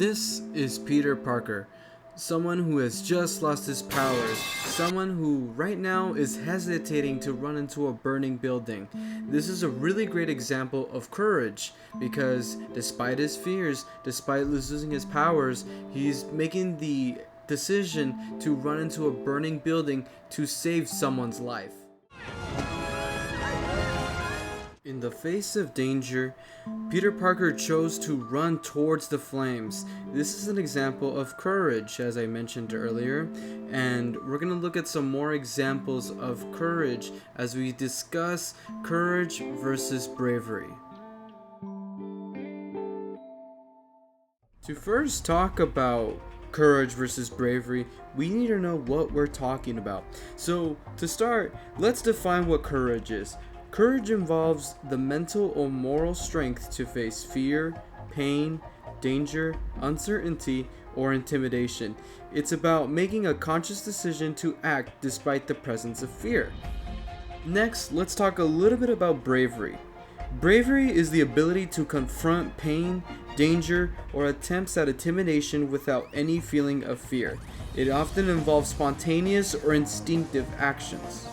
This is Peter Parker, someone who has just lost his powers, someone who right now is hesitating to run into a burning building. This is a really great example of courage because despite his fears, despite losing his powers, he's making the decision to run into a burning building to save someone's life. In the face of danger, Peter Parker chose to run towards the flames. This is an example of courage, as I mentioned earlier, and we're going to look at some more examples of courage as we discuss courage versus bravery. To first talk about courage versus bravery, we need to know what we're talking about. So, to start, let's define what courage is. Courage involves the mental or moral strength to face fear, pain, danger, uncertainty, or intimidation. It's about making a conscious decision to act despite the presence of fear. Next, let's talk a little bit about bravery. Bravery is the ability to confront pain, danger, or attempts at intimidation without any feeling of fear. It often involves spontaneous or instinctive actions.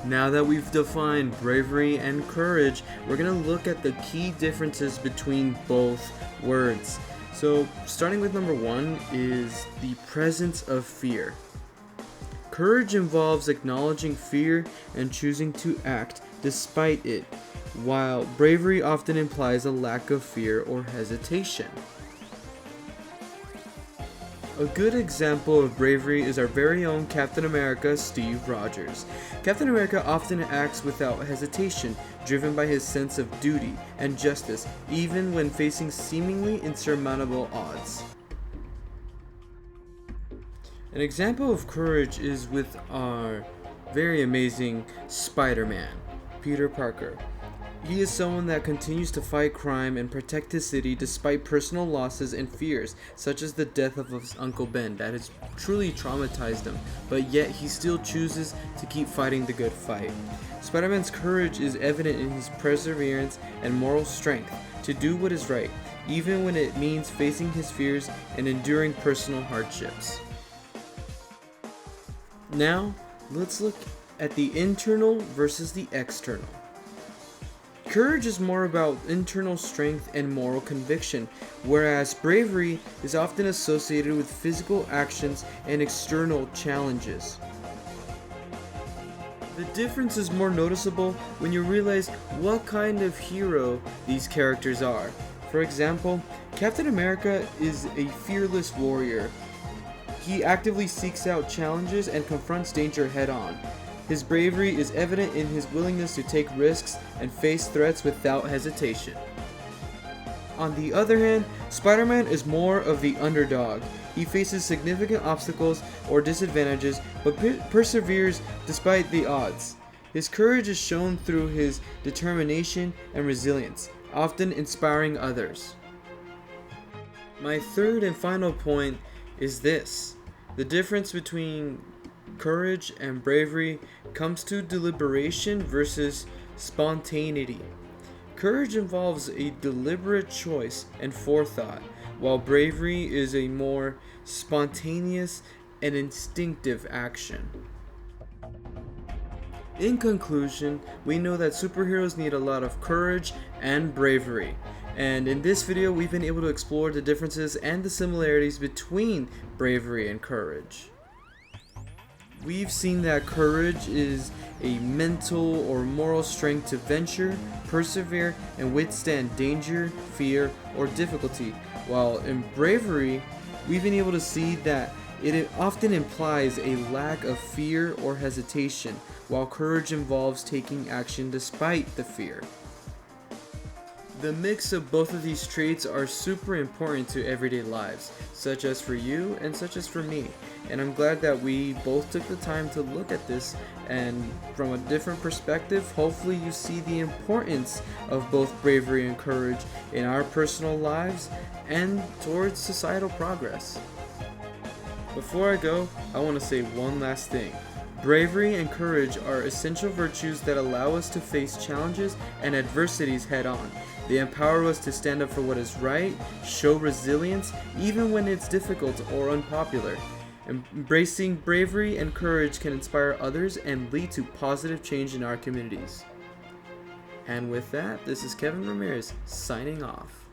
Now that we've defined bravery and courage, we're going to look at the key differences between both words. So, starting with number one is the presence of fear. Courage involves acknowledging fear and choosing to act despite it, while bravery often implies a lack of fear or hesitation. A good example of bravery is our very own Captain America, Steve Rogers. Captain America often acts without hesitation, driven by his sense of duty and justice, even when facing seemingly insurmountable odds. An example of courage is with our very amazing Spider-Man, Peter Parker. He is someone that continues to fight crime and protect his city despite personal losses and fears, such as the death of his Uncle Ben that has truly traumatized him, but yet he still chooses to keep fighting the good fight. Spider-Man's courage is evident in his perseverance and moral strength to do what is right, even when it means facing his fears and enduring personal hardships. Now, let's look at the internal versus the external. Courage is more about internal strength and moral conviction, whereas bravery is often associated with physical actions and external challenges. The difference is more noticeable when you realize what kind of hero these characters are. For example, Captain America is a fearless warrior. He actively seeks out challenges and confronts danger head-on. His bravery is evident in his willingness to take risks and face threats without hesitation. On the other hand, Spider-Man is more of the underdog. He faces significant obstacles or disadvantages, but perseveres despite the odds. His courage is shown through his determination and resilience, often inspiring others. My third and final point is this: the difference between courage and bravery comes to deliberation versus spontaneity. Courage involves a deliberate choice and forethought, while bravery is a more spontaneous and instinctive action. In conclusion, we know that superheroes need a lot of courage and bravery. And in this video, we've been able to explore the differences and the similarities between bravery and courage. We've seen that courage is a mental or moral strength to venture, persevere, and withstand danger, fear, or difficulty, while in bravery, we've been able to see that it often implies a lack of fear or hesitation, while courage involves taking action despite the fear. The mix of both of these traits are super important to everyday lives, such as for you and such as for me. And I'm glad that we both took the time to look at this, and from a different perspective, hopefully you see the importance of both bravery and courage in our personal lives and towards societal progress. Before I go, I want to say one last thing. Bravery and courage are essential virtues that allow us to face challenges and adversities head on. They empower us to stand up for what is right, show resilience, even when it's difficult or unpopular. Embracing bravery and courage can inspire others and lead to positive change in our communities. And with that, this is Kevin Ramirez signing off.